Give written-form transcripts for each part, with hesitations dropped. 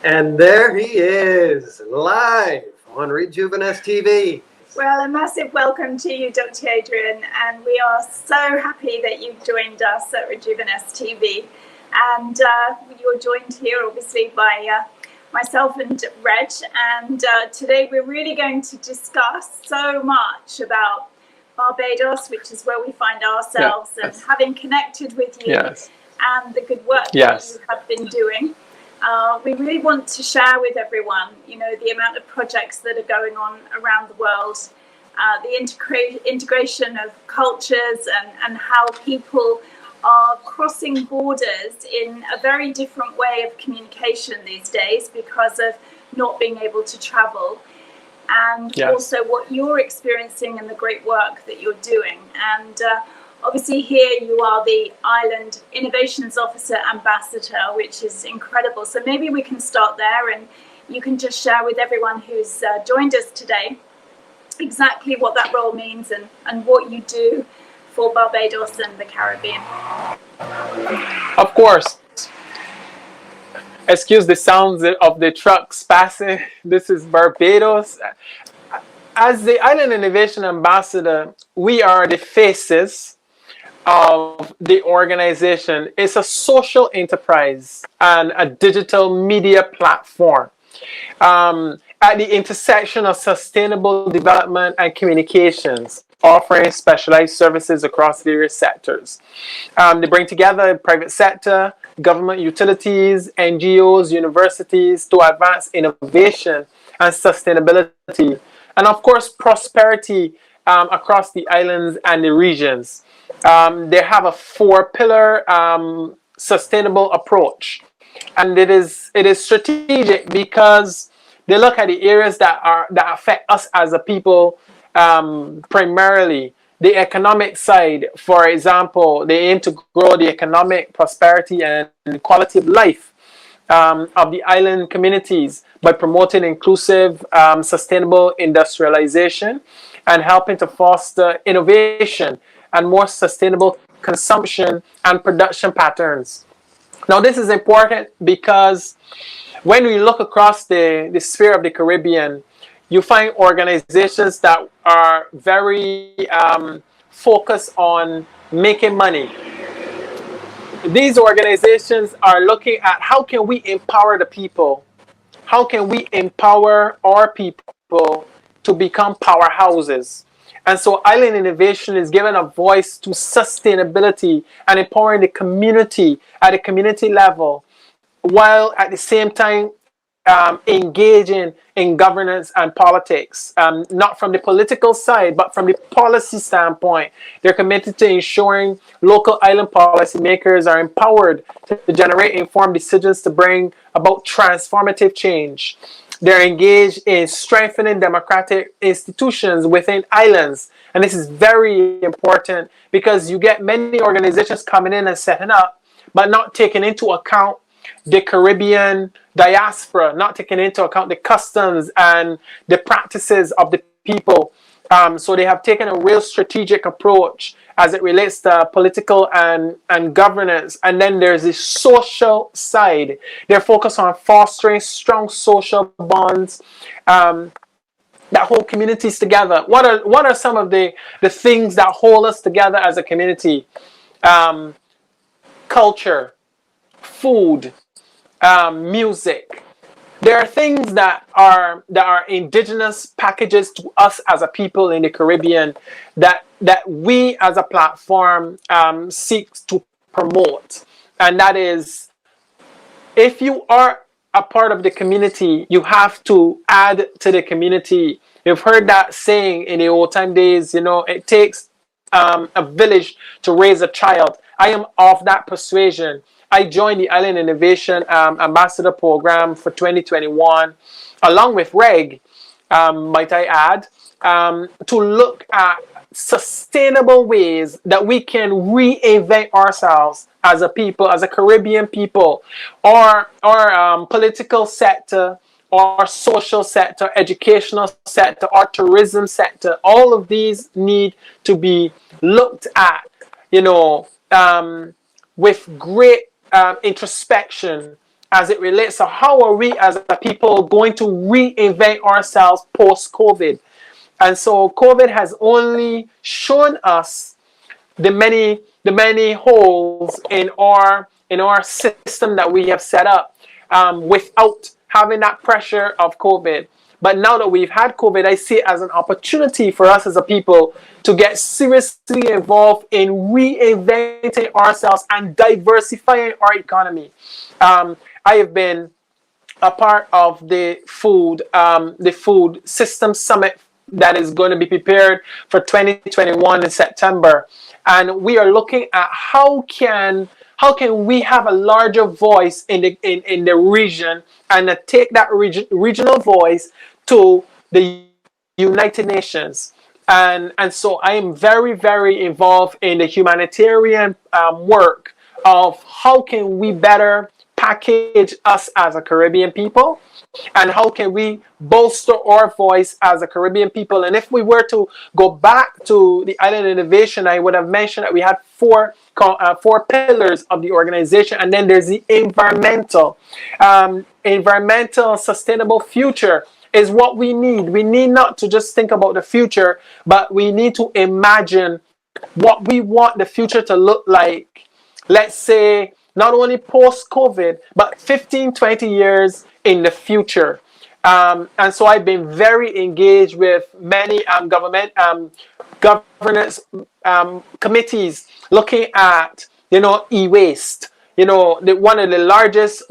And there he is, live on Rijooviness TV. Well, a massive welcome to you, Dr. Adrian, and we are so happy that you've joined us at Rijooviness TV. And you're joined here, obviously, by myself and Reg. And today we're really going to discuss so much about Barbados, which is where we find ourselves, and having connected with you and the good work that you have been doing. We really want to share with everyone, you know, the amount of projects that are going on around the world, the integration of cultures and how people are crossing borders in a very different way of communication these days because of not being able to travel. And also what you're experiencing and the great work that you're doing. And obviously here you are the Island Innovations Officer Ambassador, which is incredible. So maybe we can start there and you can just share with everyone who's joined us today exactly what that role means and what you do for Barbados and the Caribbean. Of course. Excuse the sounds of the trucks passing. This is Barbados. As the Island Innovation Ambassador, we are the faces of the organization. It's a social enterprise and a digital media platform at the intersection of sustainable development and communications, offering specialized services across various sectors. They bring together private sector, government utilities, NGOs, universities to advance innovation and sustainability, and of course prosperity across the islands and the regions. They have a 4-pillar sustainable approach, and it is strategic because they look at the areas that affect us as a people, primarily the economic side. For example, they aim to grow the economic prosperity and quality of life of the island communities by promoting inclusive, sustainable industrialization and helping to foster innovation and more sustainable consumption and production patterns. Now, this is important because when we look across the sphere of the Caribbean, you find organizations that are very focused on making money. These organizations are looking at how can we empower the people? How can we empower our people to become powerhouses? And so Island Innovation is giving a voice to sustainability and empowering the community at a community level, while at the same time engaging in governance and politics, not from the political side, but from the policy standpoint. They're committed to ensuring local island policymakers are empowered to generate informed decisions to bring about transformative change. They're engaged in strengthening democratic institutions within islands. And this is very important because you get many organizations coming in and setting up, but not taking into account the Caribbean diaspora, not taking into account the customs and the practices of the people. So they have taken a real strategic approach as it relates to political and governance. And then there's the social side. They're focused on fostering strong social bonds that hold communities together. What are some of the things that hold us together as a community? Culture, food, music. There are things that are indigenous packages to us as a people in the Caribbean that we as a platform seek to promote. And that is, if you are a part of the community, you have to add to the community. You've heard that saying in the old time days, you know, it takes a village to raise a child. I am of that persuasion. I joined the Island Innovation Ambassador Program for 2021, along with Reg, might I add, to look at sustainable ways that we can reinvent ourselves as a people, as a Caribbean people, or political sector, or social sector, educational sector, or tourism sector. All of these need to be looked at, you know, with great introspection as it relates to how are we as a people going to reinvent ourselves post-COVID. And so COVID has only shown us the many holes in our system that we have set up, without having that pressure of COVID. But now that we've had COVID, I see it as an opportunity for us as a people to get seriously involved in reinventing ourselves and diversifying our economy. I have been a part of the food system summit that is going to be prepared for 2021 in September, and we are looking at how can we have a larger voice in the region, and take that regional voice to the United Nations. And so I am very, very involved in the humanitarian work of how can we better package us as a Caribbean people, and how can we bolster our voice as a Caribbean people. And if we were to go back to the Island Innovation, I would have mentioned that we had four pillars of the organization, and then there's the environmental sustainable future is what we need. We need not to just think about the future, but we need to imagine what we want the future to look like. Let's say not only post-COVID, but 15, 20 years in the future. And so I've been very engaged with many governance committees looking at, e-waste. One of the largest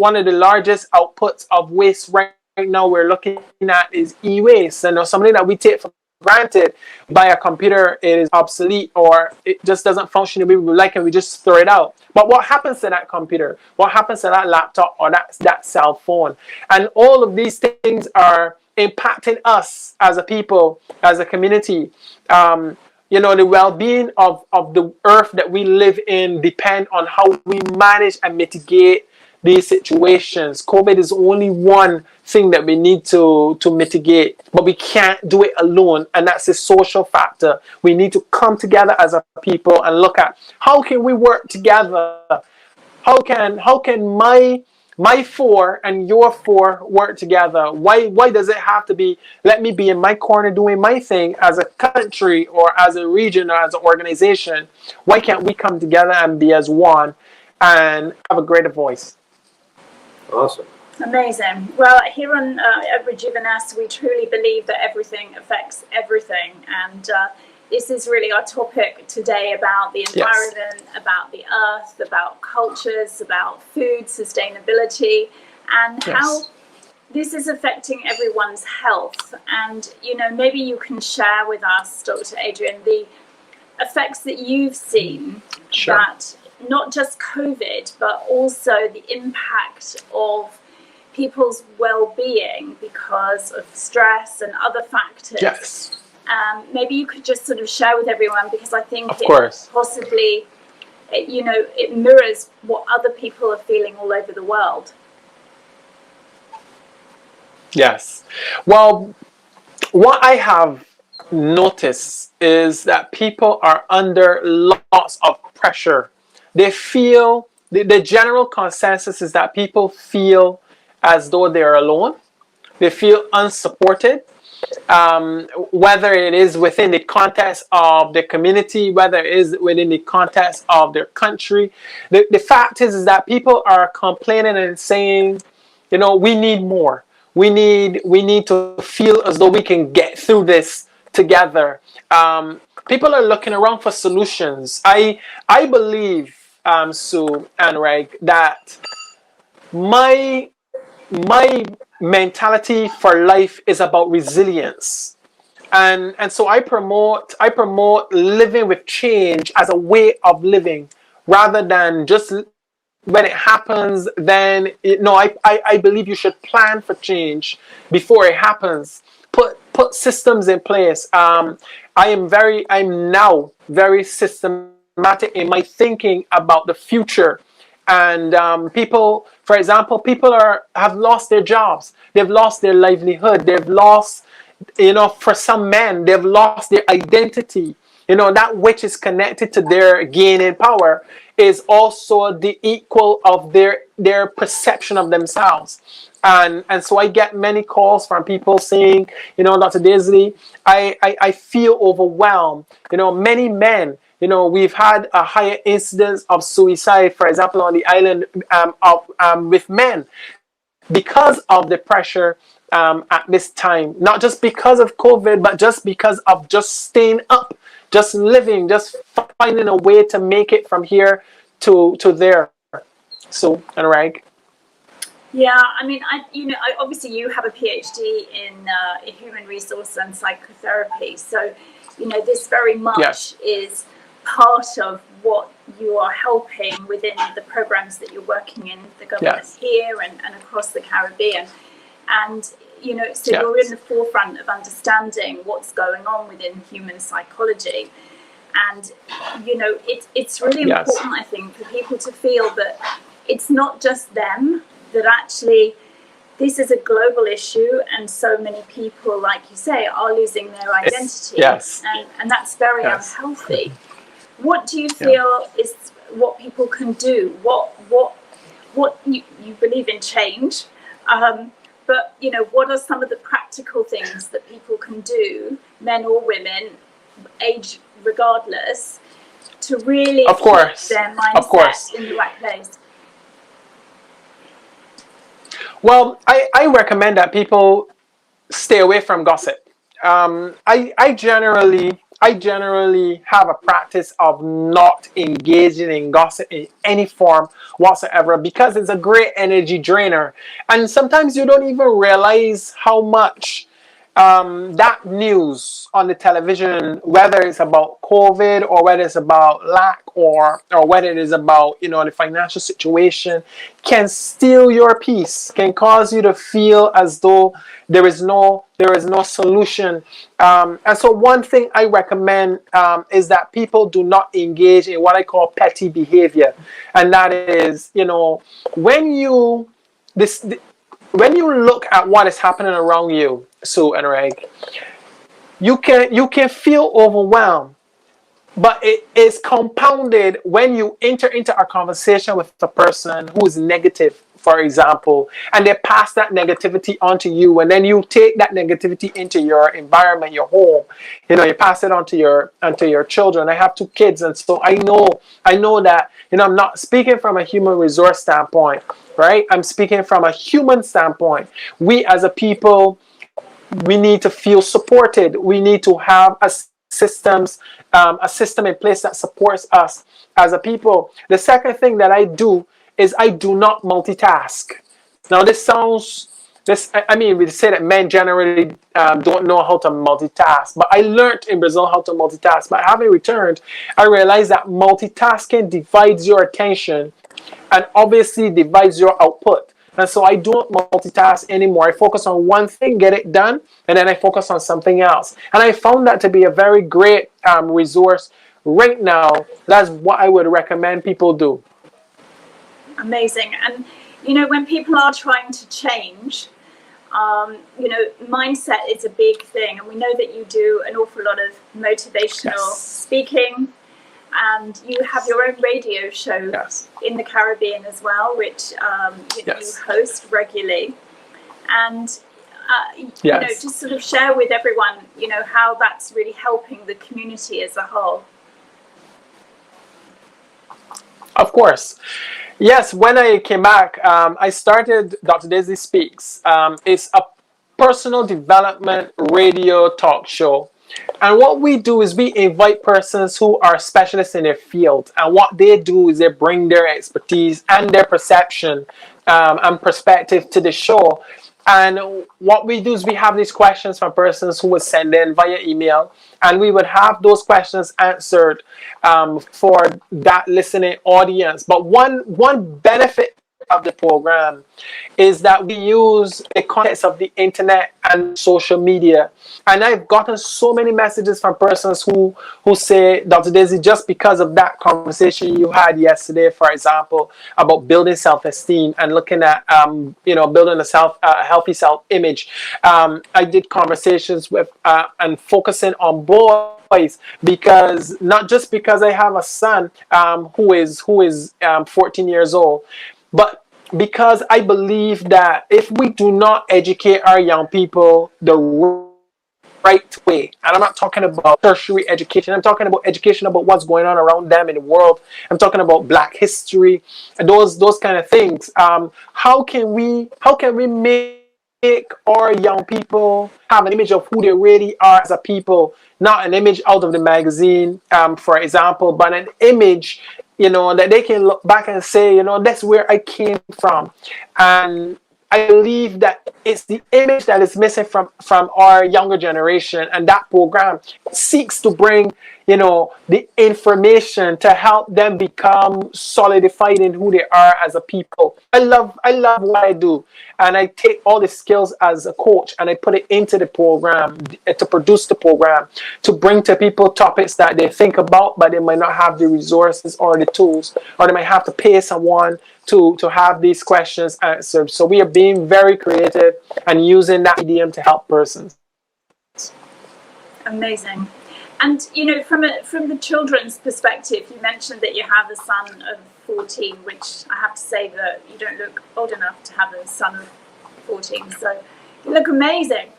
outputs of waste right now we're looking at is e-waste, and something that we take for granted. By a computer, it is obsolete, or it just doesn't function the way we would like, and we just throw it out. But what happens to that computer? What happens to that laptop or that cell phone? And all of these things are impacting us as a people, as a community. The well-being of the earth that we live in depend on how we manage and mitigate these situations. COVID is only one thing that we need to mitigate, but we can't do it alone, and that's the social factor. We need to come together as a people and look at how can we work together. How can my four and your four work together? Why does it have to be, let me be in my corner doing my thing as a country or as a region or as an organization? Why can't we come together and be as one and have a greater voice? Awesome. Amazing. Well, here on at Rijooviness, we truly believe that everything affects everything. And this is really our topic today, about the environment, about the earth, about cultures, about food, sustainability, and how this is affecting everyone's health. And, maybe you can share with us, Dr. Adrian, the effects that you've seen that not just COVID, but also the impact of people's well-being because of stress and other factors. Yes. Maybe you could just sort of share with everyone, because I think possibly, it mirrors what other people are feeling all over the world. Yes. Well, what I have noticed is that people are under lots of pressure. They feel, the general consensus is that people feel as though they're alone. They feel unsupported, whether it is within the context of the community, whether it is within the context of their country. The fact is that people are complaining and saying, we need more. We need to feel as though we can get through this together. People are looking around for solutions. I believe, Sue and Reg, that my mentality for life is about resilience, and so I promote living with change as a way of living, rather than just when it happens. Then I believe you should plan for change before it happens. Put systems in place. I'm now very systematic in my thinking about the future. And people, for example, have lost their jobs. They've lost their livelihood. They've lost, for some men, they've lost their identity. that which is connected to their gaining power is also the equal of their perception of themselves. And so I get many calls from people saying, Dr. Daisley, I feel overwhelmed. Many men, we've had a higher incidence of suicide, for example, on the island with men because of the pressure at this time. Not just because of COVID, but just because of just staying up, just living, just finding a way to make it from here to there. So, and right. Yeah, I mean, obviously you have a PhD in human resource and psychotherapy, so this very much is part of what you are helping within the programs that you're working in the government here and across the Caribbean, and so you're in the forefront of understanding what's going on within human psychology, and it's really important, I think, for people to feel that it's not just them. That actually this is a global issue, and so many people, like you say, are losing their identity, and that's very unhealthy. What do you feel is what people can do? What you believe in change, but what are some of the practical things that people can do, men or women, age regardless, to really keep their mindset in the right place? Well, I recommend that people stay away from gossip. I generally have a practice of not engaging in gossip in any form whatsoever, because it's a great energy drainer. And sometimes you don't even realize how much that news on the television, whether it's about COVID or whether it's about lack or whether it is about the financial situation, can steal your peace, can cause you to feel as though there is no solution. And so one thing I recommend is that people do not engage in what I call petty behavior, and that is when you look at what is happening around you, Sue and Reg, you can feel overwhelmed, but it is compounded when you enter into a conversation with a person who is negative, for example, and they pass that negativity onto you, and then you take that negativity into your environment, your home. You pass it onto your children. I have 2 kids, and so I know that I'm not speaking from a human resource standpoint, right? I'm speaking from a human standpoint. We as a people, we need to feel supported. We need to have a system in place that supports us as a people. The second thing that I do is I do not multitask. Now we say that men generally don't know how to multitask, but I learned in Brazil how to multitask. But having returned, I realized that multitasking divides your attention and obviously divides your output. And so I don't multitask anymore. I focus on one thing, get it done, and then I focus on something else. And I found that to be a very great resource right now. That's what I would recommend people do. Amazing. And when people are trying to change, mindset is a big thing, and we know that you do an awful lot of motivational speaking, and you have your own radio show in the Caribbean as well, which you host regularly. And just sort of share with everyone how that's really helping the community as a whole. Of course. Yes, when I came back, I started Dr. Daisley Speaks. It's a personal development radio talk show. And what we do is we invite persons who are specialists in their field. And what they do is they bring their expertise and their perception and perspective to the show. And what we do is we have these questions from persons who would send in via email, and we would have those questions answered for that listening audience. But one benefit of the program is that we use the context of the internet and social media. And I've gotten so many messages from persons who say, Dr. Daisley, just because of that conversation you had yesterday, for example, about building self-esteem and looking at building a healthy self-image, I did conversations with and focusing on both because not just because I have a son who is 14 years old, but because I believe that if we do not educate our young people the right way, and I'm not talking about tertiary education, I'm talking about education about what's going on around them in the world. I'm talking about Black history and those kind of things. How can we make our young people have an image of who they really are as a people, not an image out of the magazine, for example, but an image, that they can look back and say, that's where I came from. And I believe that it's the image that is missing from our younger generation, and that program seeks to bring, the information to help them become solidified in who they are as a people. I love what I do, and I take all the skills as a coach and I put it into the program to produce the program, to bring to people topics that they think about, but they might not have the resources or the tools, or they might have to pay someone to have these questions answered. So we are being very creative and using that medium to help persons. Amazing. And from the children's perspective, you mentioned that you have a son of 14, which I have to say that you don't look old enough to have a son of 14. So you look amazing.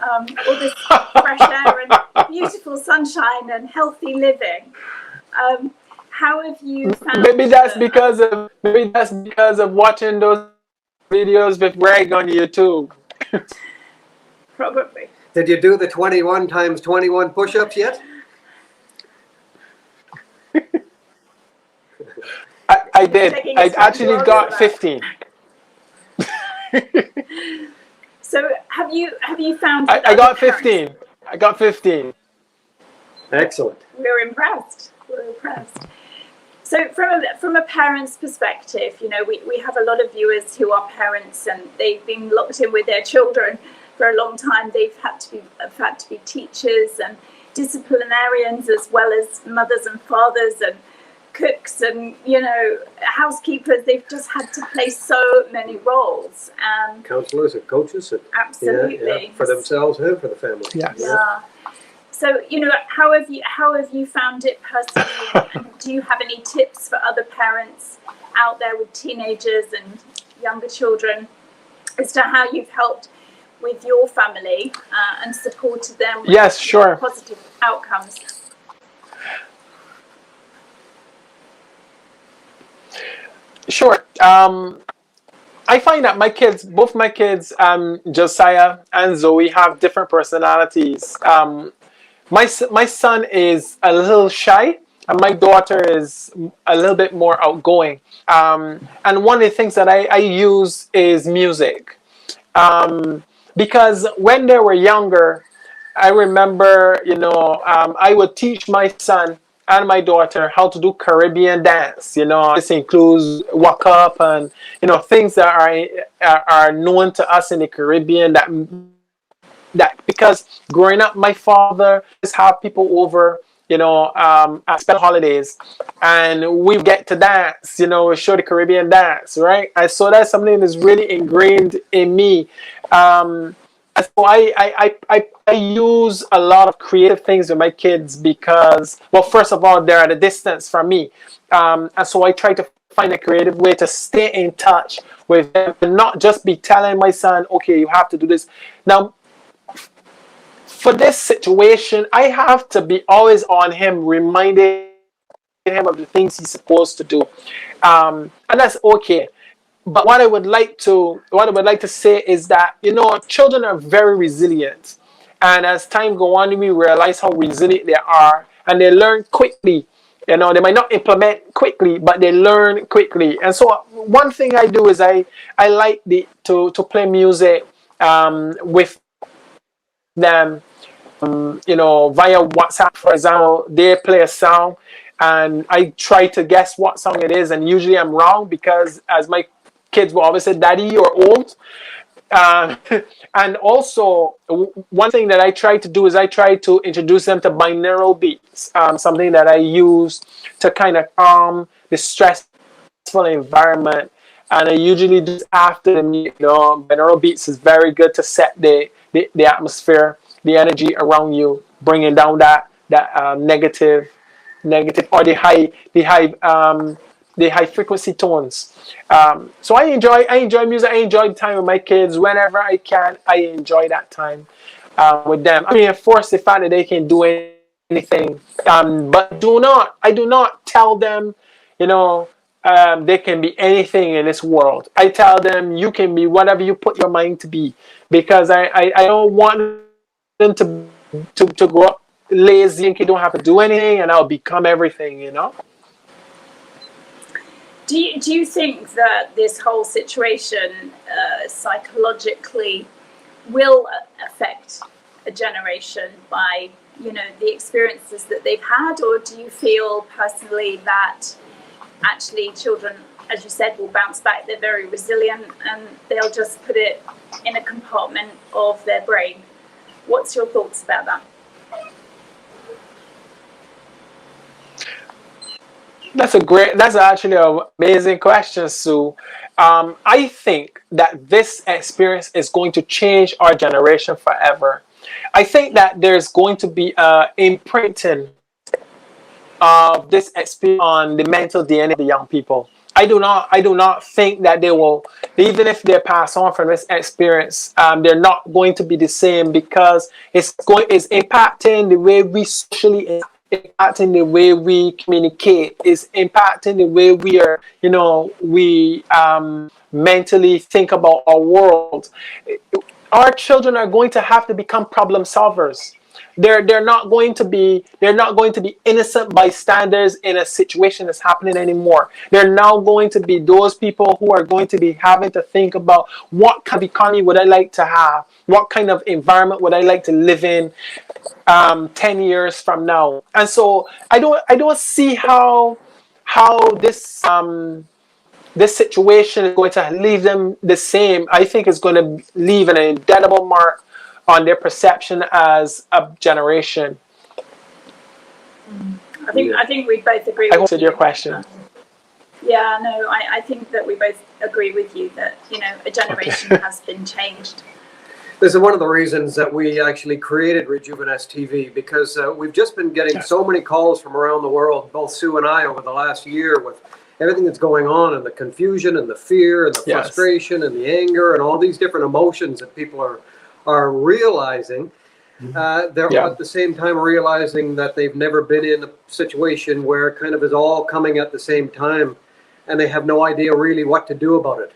All this fresh air and beautiful sunshine and healthy living. How have you found? Maybe that's because of watching those videos with Greg on YouTube. Probably. Did you do the 21 times 21 push-ups yet? I did. I actually got 15. So have you found? I got 15. I got 15. Excellent. We're impressed. So from a parent's perspective, we have a lot of viewers who are parents and they've been locked in with their children for a long time. They've had to be teachers and disciplinarians, as well as mothers and fathers and cooks and housekeepers. They've just had to play so many roles. Counselors and coaches. And, absolutely. For themselves and for the family. Yes. Yeah. So, how have you found it personally? And do you have any tips for other parents out there with teenagers and younger children as to how you've helped with your family and supported them with yes, sure. positive outcomes? Sure. I find that both my kids, Josiah and Zoe, have different personalities. My son is a little shy, and my daughter is a little bit more outgoing. And one of the things that I use is music. Because when they were younger, I remember, I would teach my son and my daughter how to do Caribbean dance. This includes walk up and, things that are known to us in the Caribbean that because growing up, my father just have people over, at spell holidays, and we get to dance, we show the Caribbean dance, right? And so that's something that's really ingrained in me. And so I use a lot of creative things with my kids because, well, first of all, they're at a distance from me. And so I try to find a creative way to stay in touch with them and not just be telling my son, okay, you have to do this. Now, for this situation, I have to be always on him, reminding him of the things he's supposed to do. And that's okay. But what I would like to say is that, children are very resilient. And as time goes on, we realize how resilient they are. And they learn quickly. They might not implement quickly, but they learn quickly. And so one thing I do is I like to play music with them, via WhatsApp, for example. They play a song and I try to guess what song it is. And usually I'm wrong because, as my kids will always say, "Daddy, you're old." And also, one thing that I try to do is I try to introduce them to binaural beats, something that I use to kind of calm the stressful environment. And I usually do after the music. Binaural beats is very good to set the atmosphere, the energy around you, bringing down that negative, or the high frequency tones. So I enjoy music. I enjoy time with my kids whenever I can. I enjoy that time with them. I mean, of course, the fact that they can do anything, but I do not tell them, you know, they can be anything in this world. I tell them you can be whatever you put your mind to be, because I don't want them to grow up lazy and you don't have to do anything and I'll become everything, you know. Do you think that this whole situation psychologically will affect a generation by, you know, the experiences that they've had, or do you feel personally that actually children, as you said, will bounce back? They're very resilient and they'll just put it in a compartment of their brain. What's your thoughts about that? That's actually an amazing question, Sue. I think that this experience is going to change our generation forever. I think that there's going to be imprinting of this experience on the mental DNA of the young people. I do not think that they will, even if they pass on from this experience, they're not going to be the same, because it's impacting the way we socially, impacting the way we communicate, is impacting the way we are, you know, we mentally think about our world. Our children are going to have to become problem solvers. They're not going to be innocent bystanders in a situation that's happening anymore. They're now going to be those people who are going to be having to think about what kind of economy would I like to have, what kind of environment would I like to live in 10 years from now. And so I don't see how this this situation is going to leave them the same. I think it's going to leave an indelible mark on their perception as a generation. I think we both agree. I hope that's your question. Yeah, no, I think that we both agree with you that, you know, a generation has been changed. This is one of the reasons that we actually created Rijooviness TV, because we've just been getting so many calls from around the world, both Sue and I, over the last year, with everything that's going on, and the confusion and the fear and the frustration and the anger and all these different emotions that people are realizing. They're at the same time realizing that they've never been in a situation where it kind of is all coming at the same time, and they have no idea really what to do about it.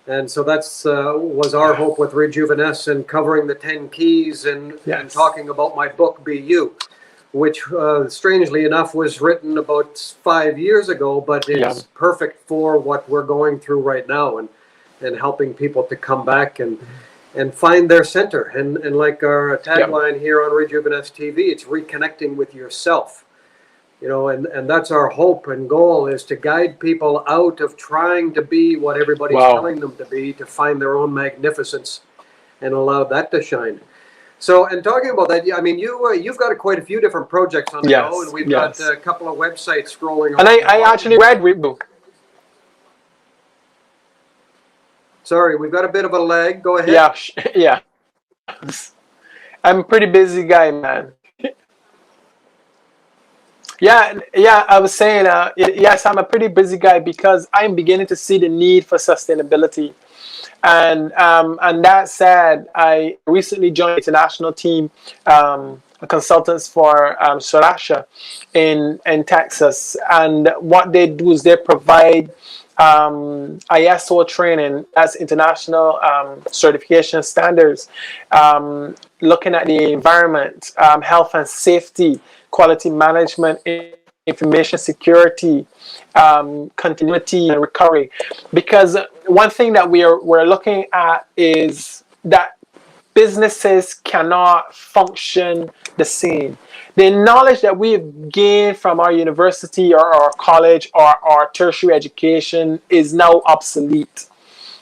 And so that's was our hope with Rijooviness, and covering the 10 keys and talking about my book, Be You, which strangely enough was written about 5 years ago, but is perfect for what we're going through right now, and helping people to come back and find their center. And like our tagline here on Rijooviness TV, it's reconnecting with yourself. You know, and that's our hope and goal, is to guide people out of trying to be what everybody's telling them to be, to find their own magnificence and allow that to shine. So, and talking about that, I mean, you've got quite a few different projects on the go, and we've got a couple of websites scrolling on. And I actually read your book. Sorry, we've got a bit of a lag. Go ahead. Yeah. I'm a pretty busy guy, man. Yeah, I was saying, yes, I'm a pretty busy guy, because I'm beginning to see the need for sustainability. And that said, I recently joined the international team, consultants for Seneca in Texas. And what they do is they provide ISO training, as international certification standards, looking at the environment, health and safety, quality management, information security, continuity and recovery. Because one thing that we're looking at is that businesses cannot function the same. The knowledge that we've gained from our university or our college or our tertiary education is now obsolete,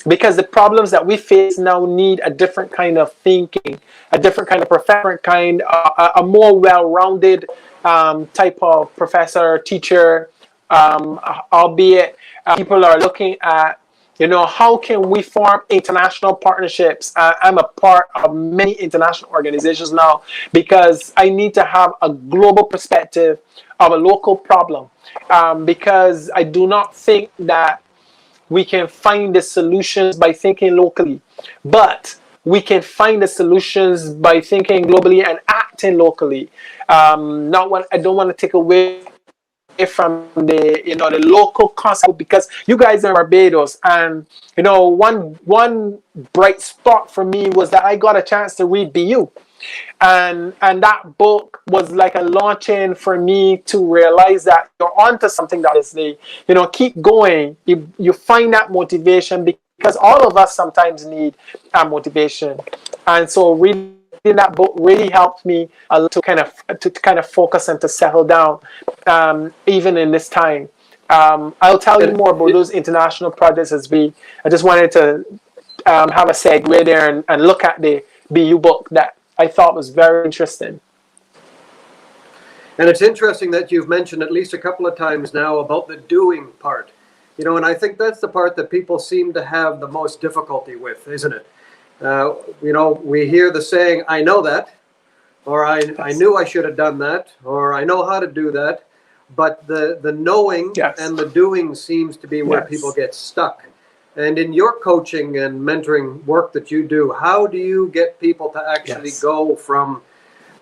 because the problems that we face now need a different kind of thinking, a different kind of professor, a more well-rounded type of professor, teacher, albeit people are looking at How can we form international partnerships? I'm a part of many international organizations now because I need to have a global perspective of a local problem, because I do not think that we can find the solutions by thinking locally, but we can find the solutions by thinking globally and acting locally. Not what I don't want to take away from the local concept, because you guys are in Barbados, and one bright spot for me was that I got a chance to read BU, and that book was like a launch-in for me to realize that you're onto something. That is keep going. You find that motivation, because all of us sometimes need motivation, and so reading that book really helped me to kind of focus and to settle down, even in this time. I'll tell you more about those international projects I just wanted to have a segue there and look at the BU book that I thought was very interesting. And it's interesting that you've mentioned at least a couple of times now about the doing part, and I think that's the part that people seem to have the most difficulty with, isn't it? We hear the saying, I know that, or I knew I should have done that, or I know how to do that. But the knowing and the doing seems to be where people get stuck. And in your coaching and mentoring work that you do, how do you get people to actually go from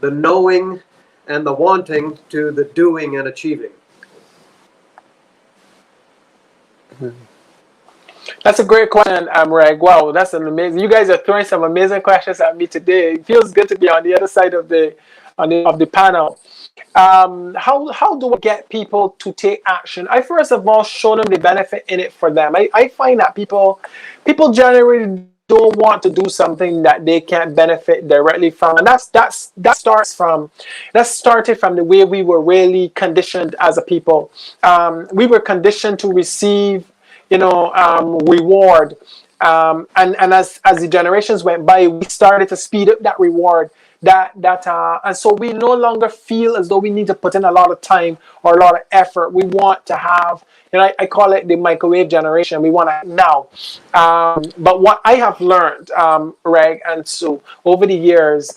the knowing and the wanting to the doing and achieving? That's a great question, Reg. Wow, that's an amazing. You guys are throwing some amazing questions at me today. It feels good to be on the other side of the panel. How do I get people to take action? I first of all show them the benefit in it for them. I find that people generally don't want to do something that they can't benefit directly from, and that started from the way we were really conditioned as a people. We were conditioned to receive reward, and as the generations went by, we started to speed up that reward, and so we no longer feel as though we need to put in a lot of time or a lot of effort. We want to have, I call it the microwave generation. We want to now. But what I have learned, Reg and Sue, over the years,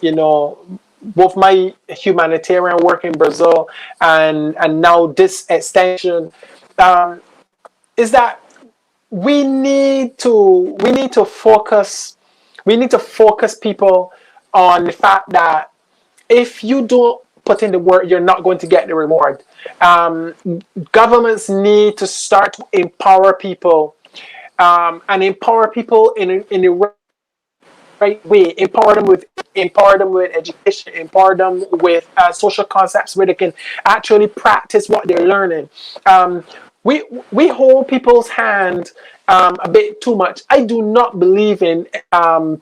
both my humanitarian work in Brazil and now this extension, is that we need to focus people on the fact that if you don't put in the work, you're not going to get the reward. Governments need to start to empower people, and empower people in the right way. Empower them with education. Empower them with social concepts where they can actually practice what they're learning. We hold people's hand a bit too much. I do not believe in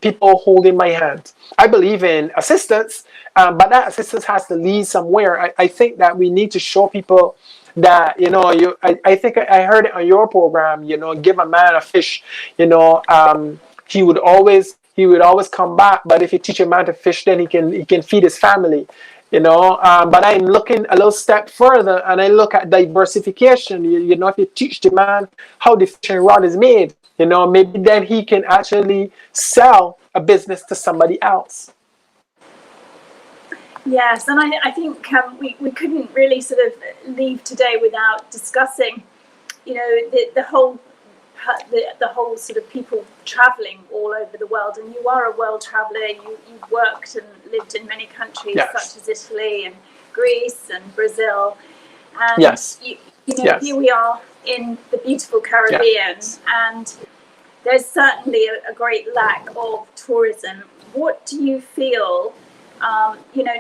people holding my hand. I believe in assistance, but that assistance has to lead somewhere. I think that we need to show people that, I think I heard it on your program, give a man a fish, he would always come back. But if you teach a man to fish, then he can feed his family. But I'm looking a little step further, and I look at diversification. If you teach the man how the fishing rod is made, maybe then he can actually sell a business to somebody else. Yes, and I think we couldn't really sort of leave today without discussing, the whole sort of people traveling all over the world. And you are a world traveler. You've worked and lived in many countries, such as Italy and Greece and Brazil. And here we are in the beautiful Caribbean, and there's certainly a great lack of tourism. What do you feel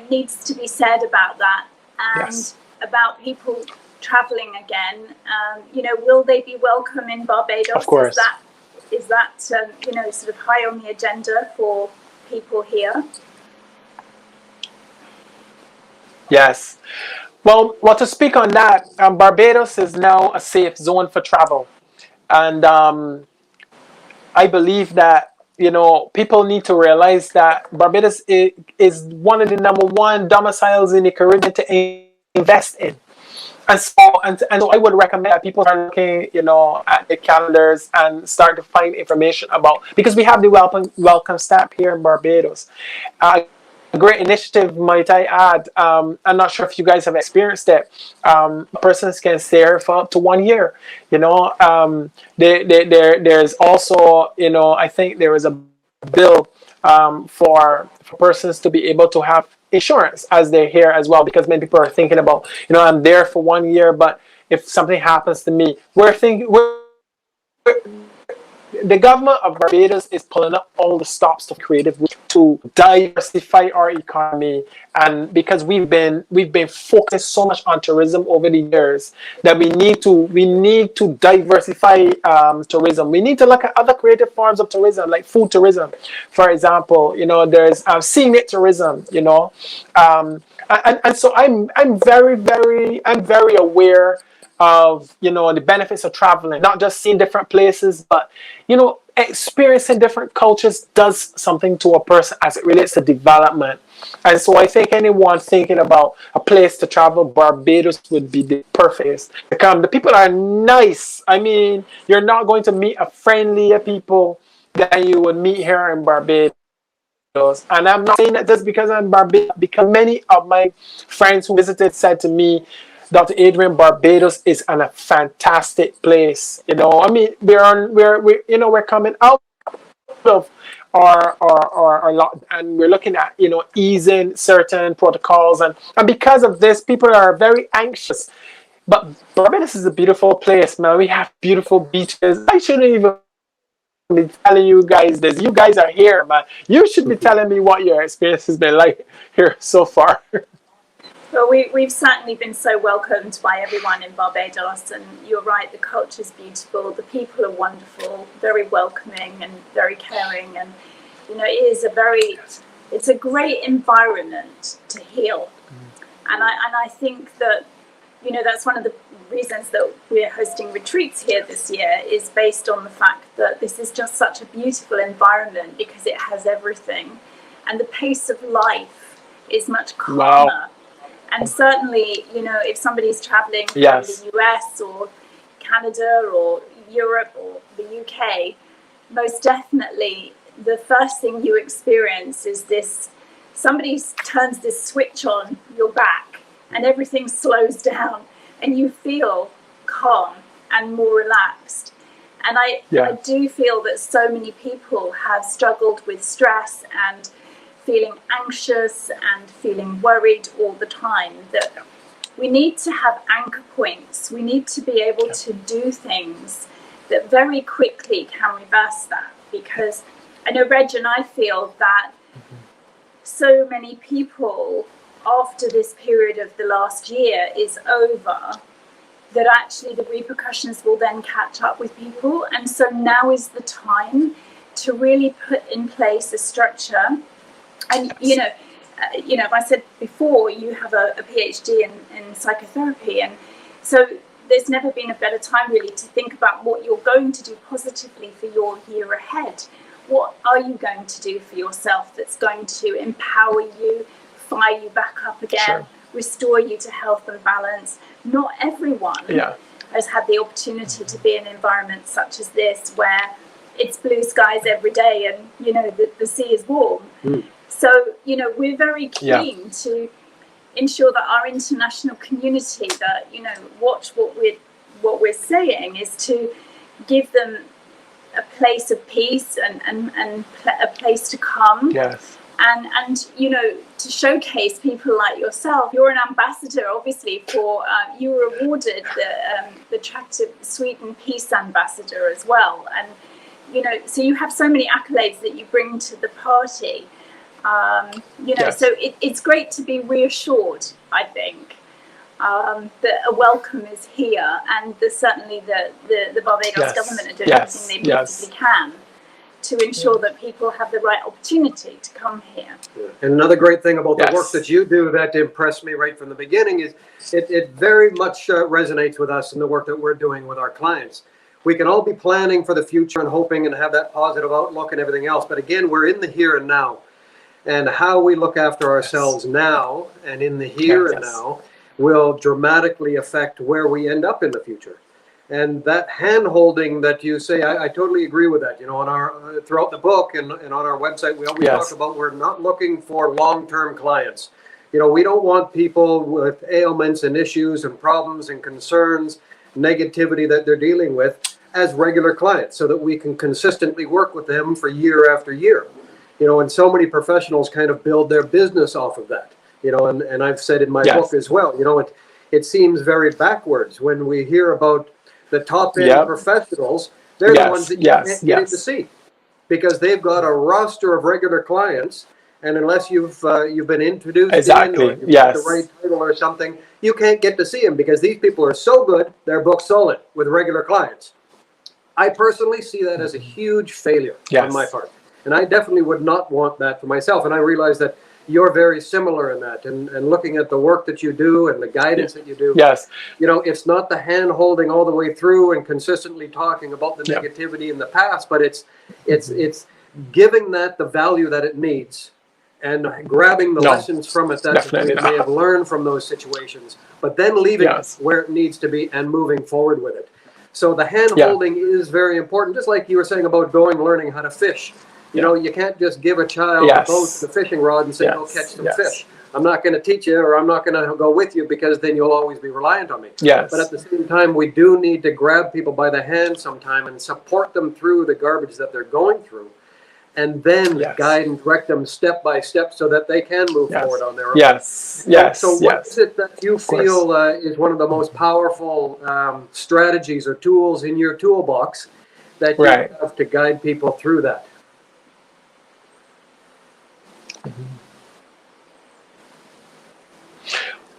needs to be said about that, and about people traveling again? Will they be welcome in Barbados? Of course. Is that sort of high on the agenda for people here? Yes. Well, to speak on that, Barbados is now a safe zone for travel, and I believe that people need to realize that Barbados is one of the number one domiciles in the Caribbean to invest in. so I would recommend that people start looking, at the calendars and start to find information about, because we have the welcome stamp here in Barbados. A great initiative, might I add. I'm not sure if you guys have experienced it. Persons can stay here for up to 1 year. There's also, I think there is a bill for persons to be able to have insurance as they're here as well, because many people are thinking about, I'm there for 1 year, but if something happens to me, the government of Barbados is pulling up all the stops to creative to diversify our economy, and because we've been focused so much on tourism over the years, that we need to diversify tourism. We need to look at other creative forms of tourism, like food tourism, for example. There's scenic tourism. And so I'm very aware of the benefits of traveling, not just seeing different places, but experiencing different cultures does something to a person as it relates to development. And so I think anyone thinking about a place to travel, Barbados would be the perfect place to come. The people are nice. I mean, you're not going to meet a friendlier people than you would meet here in Barbados. And I'm not saying that just because I'm Barbados, because many of my friends who visited said to me, Dr. Adrian, Barbados is a fantastic place. I mean, we're coming out of our lot, and we're looking at easing certain protocols, and because of this, people are very anxious. But Barbados is a beautiful place, man. We have beautiful beaches. I shouldn't even be telling you guys this. You guys are here, man. You should be telling me what your experience has been like here so far. Well, we've certainly been so welcomed by everyone in Barbados, and you're right, the culture's beautiful, the people are wonderful, very welcoming and very caring, and it's a great environment to heal. And I think that that's one of the reasons that we're hosting retreats here this year, is based on the fact that this is just such a beautiful environment because it has everything, and the pace of life is much calmer. Wow. And certainly, if somebody's traveling from Yes. the US or Canada or Europe or the UK, most definitely the first thing you experience is this, somebody turns this switch on your back and everything slows down and you feel calm and more relaxed. And I do feel that so many people have struggled with stress and feeling anxious and feeling worried all the time, that we need to have anchor points. We need to be able to do things that very quickly can reverse that, because I know Reg and I feel that so many people, after this period of the last year is over, that actually the repercussions will then catch up with people. And so now is the time to really put in place a structure. And, I said before, you have a PhD in psychotherapy. And so there's never been a better time really to think about what you're going to do positively for your year ahead. What are you going to do for yourself that's going to empower you, fire you back up again, restore you to health and balance? Not everyone has had the opportunity to be in an environment such as this, where it's blue skies every day and, the sea is warm. So, we're very keen to ensure that our international community, that, watch what we're saying, is to give them a place of peace and a place to come. Yes. And to showcase people like yourself. You're an ambassador, obviously, for you were awarded the Tracts of Sweden Peace Ambassador as well. And so you have so many accolades that you bring to the party. So it's great to be reassured, I think, that a welcome is here, and certainly the Barbados government are doing everything they possibly can to ensure that people have the right opportunity to come here. And another great thing about the work that you do that impressed me right from the beginning is it very much resonates with us in the work that we're doing with our clients. We can all be planning for the future and hoping and have that positive outlook and everything else, but again, we're in the here and now. And how we look after ourselves now and in the here and now will dramatically affect where we end up in the future. And that hand-holding that you say, I totally agree with that. You know, on our throughout the book and on our website, we always talk about we're not looking for long-term clients. You know, we don't want people with ailments and issues and problems and concerns, negativity that they're dealing with as regular clients, so that we can consistently work with them for year after year. You know, and so many professionals kind of build their business off of that. You know, and I've said in my book as well, you know, it seems very backwards when we hear about the top-end professionals. They're the ones that you can't get in to see, because they've got a roster of regular clients, and unless you've been introduced in, or you've got the right title or something, you can't get to see them, because these people are so good, they're booked solid with regular clients. I personally see that as a huge failure on my part, and I definitely would not want that for myself. And I realize that you're very similar in that, and looking at the work that you do and the guidance that you do. You know, it's not the hand holding all the way through and consistently talking about the negativity in the past, but it's giving that the value that it needs, and grabbing the lessons from it that you may have learned from those situations, but then leaving it where it needs to be and moving forward with it. So the hand holding is very important, just like you were saying about learning how to fish. You know, you can't just give a child a boat, the fishing rod, and say, go catch some fish. I'm not going to teach you, or I'm not going to go with you, because then you'll always be reliant on me. But at the same time, we do need to grab people by the hand sometime and support them through the garbage that they're going through, and then guide and direct them step by step so that they can move forward on their own. So what is it that you feel is one of the most powerful strategies or tools in your toolbox that you have to guide people through that?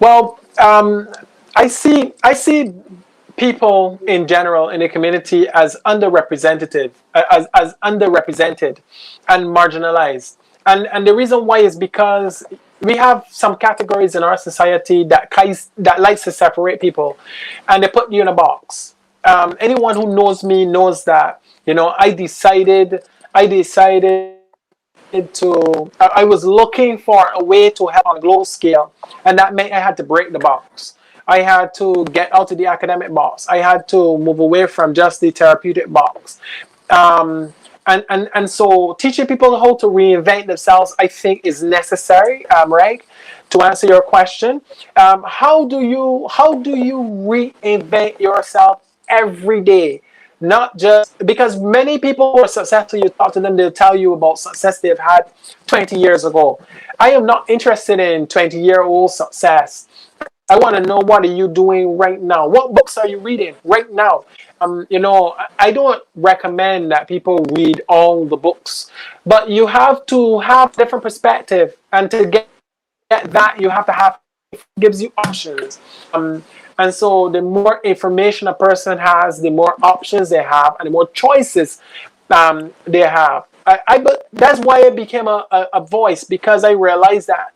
Well, I see people in general in the community as underrepresented and marginalized. And the reason why is because we have some categories in our society that likes to separate people, and they put you in a box. Anyone who knows me knows that, you know, I decided I was looking for a way to help on a global scale, and that meant I had to break the box. I had to get out of the academic box. I had to move away from just the therapeutic box. And so teaching people how to reinvent themselves, I think, is necessary, right? To answer your question, how do you reinvent yourself every day? Not just because many people who are successful, you talk to them, they'll tell you about success they've had 20 years ago. I am not interested in 20-year-old success. I want to know, what are you doing right now? What books are you reading right now? You know, I don't recommend that people read all the books, but you have to have different perspective, and to get that, you have to have, it gives you options. And so the more information a person has, the more options they have, and the more choices they have. But that's why I became a voice, because I realized that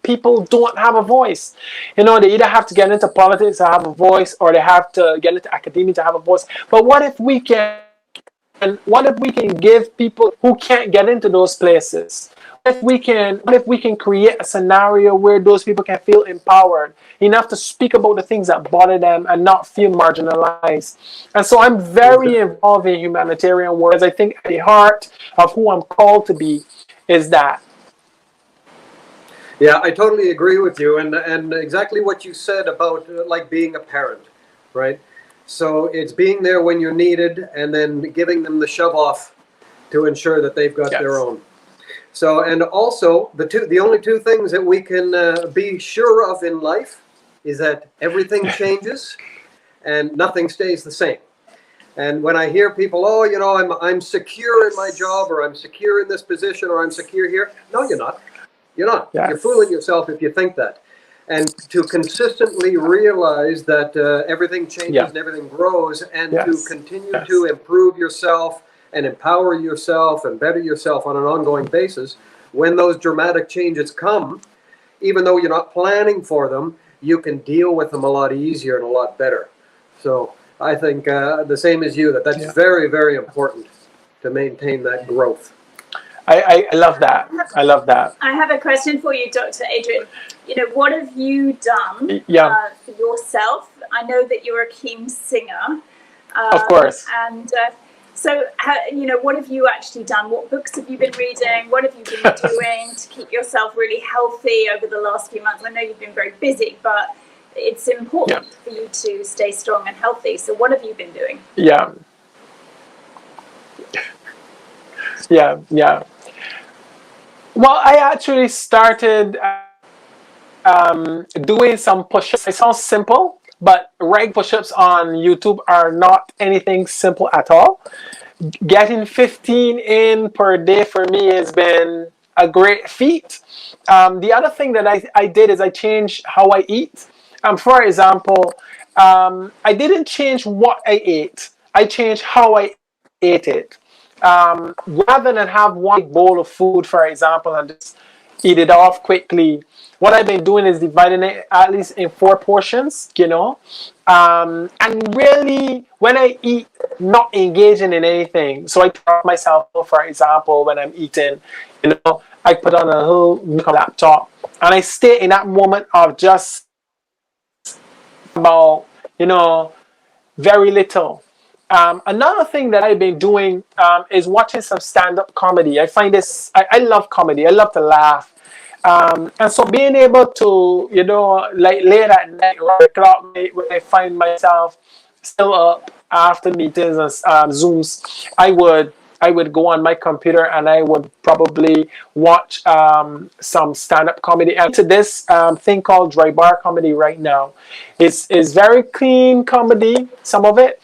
people don't have a voice. You know, they either have to get into politics to have a voice, or they have to get into academia to have a voice. But what if we can give people who can't get into those places? What if we can create a scenario where those people can feel empowered enough to speak about the things that bother them and not feel marginalized? And so I'm very involved in humanitarian work. I think at the heart of who I'm called to be is that. Yeah, I totally agree with you, and exactly what you said about like being a parent, right? So it's being there when you're needed, and then giving them the shove off to ensure that they've got their own. So, and also the only two things that we can be sure of in life is that everything changes and nothing stays the same. And when I hear people, oh, you know, I'm secure in my job, or I'm secure in this position, or I'm secure here. No, you're not. You're not. You're fooling yourself if you think that. And to consistently realize that everything changes and everything grows, and to continue to improve yourself and empower yourself and better yourself on an ongoing basis, when those dramatic changes come, even though you're not planning for them, you can deal with them a lot easier and a lot better. So I think the same as you, that's very, very important to maintain that growth. I love that. I love that. I have a question for you, Dr. Adrian. What have you done Yeah. for yourself? I know that you're a keen singer. Of course. And so, what have you actually done? What books have you been reading? What have you been doing to keep yourself really healthy over the last few months? I know you've been very busy, but it's important for you to stay strong and healthy. So what have you been doing? Yeah. Well, I actually started doing some push-ups. It sounds simple, but reg push-ups on YouTube are not anything simple at all. Getting 15 in per day for me has been a great feat. The other thing that I did is I changed how I eat. For example, I didn't change what I ate. I changed how I ate it. Rather than have one bowl of food, for example, and just eat it off quickly, what I've been doing is dividing it at least in 4 portions, and really, when I eat, not engaging in anything. So I tell myself, for example, when I'm eating, I put on a whole laptop and I stay in that moment of just about, very little. Another thing that I've been doing is watching some stand-up comedy. I find this, I love comedy. I love to laugh. And so being able to, like late at night or o'clock when I find myself still up after meetings and Zooms, I would go on my computer and I would probably watch some stand-up comedy. And to this thing called dry bar comedy right now. It's very clean comedy, some of it.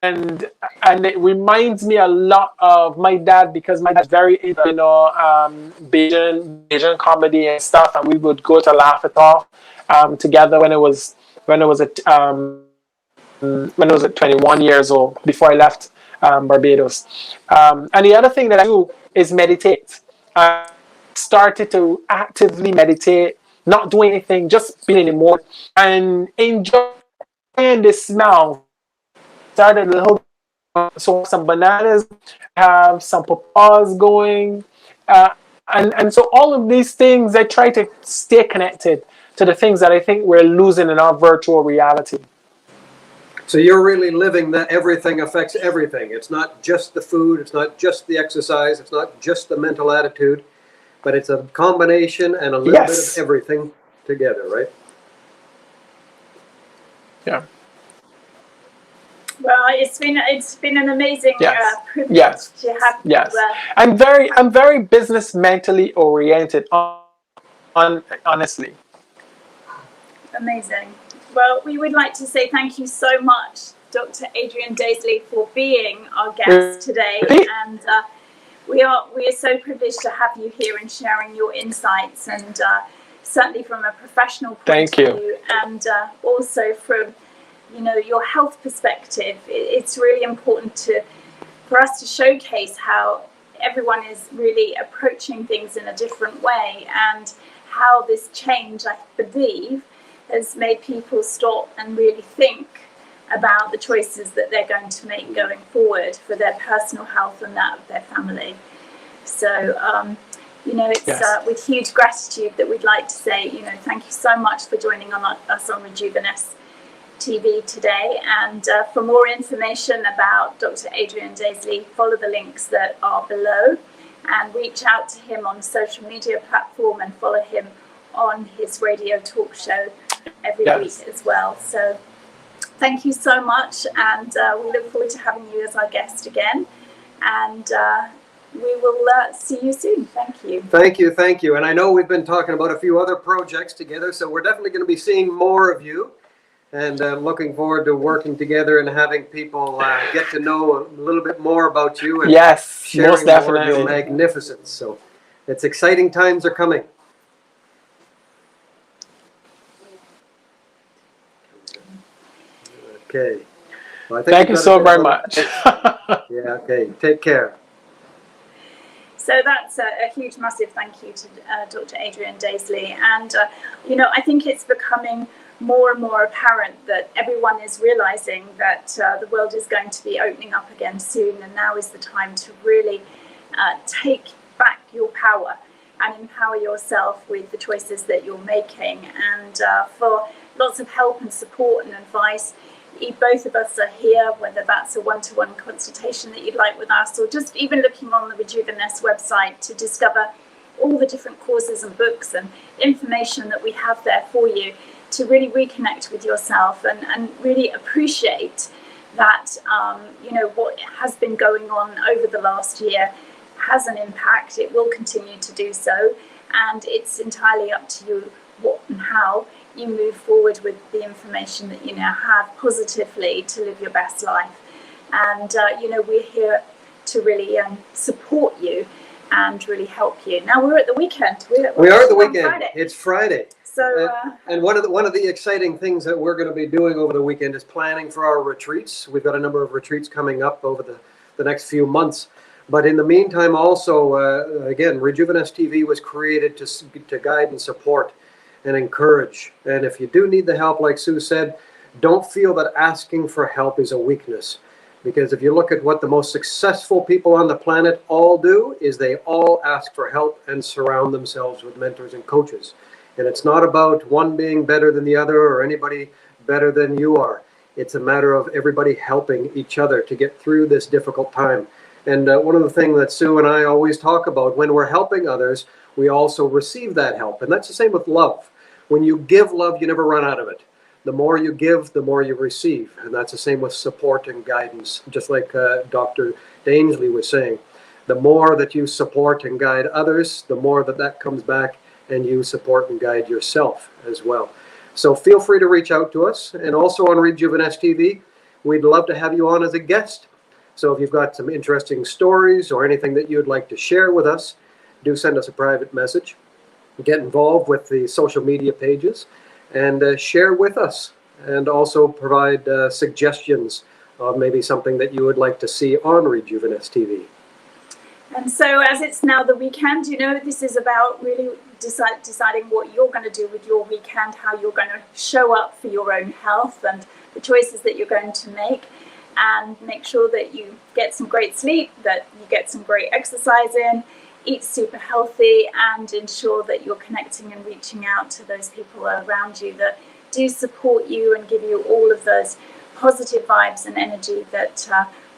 And it reminds me a lot of my dad, because my dad's very into Bayesian comedy and stuff, and we would go to laugh it off together when I was at 21 years old, before I left Barbados. And the other thing that I do is meditate. I started to actively meditate, not doing anything, just being in the moment and enjoying the smell. Started a little, so some bananas, have some papaws going, and so all of these things, I try to stay connected to the things that I think we're losing in our virtual reality. So you're really living that everything affects everything. It's not just the food, it's not just the exercise, it's not just the mental attitude, but it's a combination and a little bit of everything together, right? Yeah. Well, it's been an amazing privilege to have you. I'm very business mentally oriented. Honestly. Amazing. Well, we would like to say thank you so much, Dr. Adrian Daisley, for being our guest today, and we are so privileged to have you here and sharing your insights, and certainly from a professional point of view, and also from your health perspective. It's really important for us to showcase how everyone is really approaching things in a different way, and how this change, I believe, has made people stop and really think about the choices that they're going to make going forward for their personal health and that of their family. So, it's with huge gratitude that we'd like to say, thank you so much for joining us on Rijooviness TV today. And for more information about Dr. Adrian Daisley, follow the links that are below and reach out to him on social media platform and follow him on his radio talk show every week as well. So thank you so much, and we look forward to having you as our guest again, and we will see you soon. Thank you. Thank you. And I know we've been talking about a few other projects together, so we're definitely going to be seeing more of you, and looking forward to working together and having people get to know a little bit more about you, and sharing most definitely more of your magnificence. So it's exciting times are coming. Okay. Well, I think thank you so very much. Okay. Take care. So that's a huge, massive thank you to Dr. Adrian Daisley. And, I think it's becoming more and more apparent that everyone is realizing that the world is going to be opening up again soon, and now is the time to really take back your power and empower yourself with the choices that you're making. And for lots of help and support and advice, both of us are here, whether that's a one-to-one consultation that you'd like with us, or just even looking on the Rijooviness website to discover all the different courses and books and information that we have there for you, to really reconnect with yourself and really appreciate that, what has been going on over the last year has an impact. It will continue to do so, and it's entirely up to you what and how you move forward with the information that you now have positively to live your best life. And, we're here to really support you and really help you. Now we're at the weekend. We are at the weekend. Friday. It's Friday. So, and one of the exciting things that we're going to be doing over the weekend is planning for our retreats. We've got a number of retreats coming up over the next few months. But in the meantime, also, again, Rijooviness TV was created to guide and support and encourage. And if you do need the help, like Sue said, don't feel that asking for help is a weakness. Because if you look at what the most successful people on the planet all do, is they all ask for help and surround themselves with mentors and coaches. And it's not about one being better than the other or anybody better than you are. It's a matter of everybody helping each other to get through this difficult time. And one of the things that Sue and I always talk about, when we're helping others, we also receive that help. And that's the same with love. When you give love, you never run out of it. The more you give, the more you receive. And that's the same with support and guidance, just like Dr. Daisley was saying. The more that you support and guide others, the more that comes back and you support and guide yourself as well. So feel free to reach out to us. And also on Rijooviness TV, we'd love to have you on as a guest. So if you've got some interesting stories or anything that you'd like to share with us, do send us a private message. Get involved with the social media pages and share with us, and also provide suggestions of maybe something that you would like to see on Rijooviness TV. And so as it's now the weekend, this is about really deciding what you're going to do with your weekend, how you're going to show up for your own health and the choices that you're going to make, and make sure that you get some great sleep, that you get some great exercise in, eat super healthy, and ensure that you're connecting and reaching out to those people around you that do support you and give you all of those positive vibes and energy that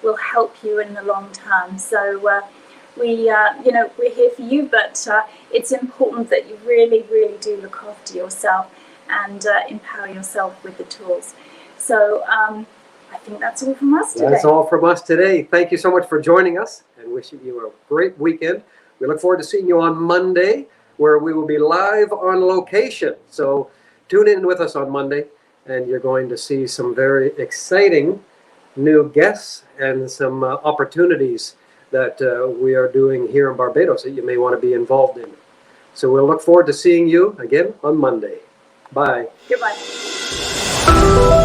will help you in the long term. So we're here for you, but it's important that you really, really do look after yourself and empower yourself with the tools. So I think that's all from us today. That's all from us today. Thank you so much for joining us, and wishing you a great weekend. We look forward to seeing you on Monday, where we will be live on location. So tune in with us on Monday, and you're going to see some very exciting new guests and some opportunities that we are doing here in Barbados that you may want to be involved in. So we'll look forward to seeing you again on Monday. Bye. Goodbye.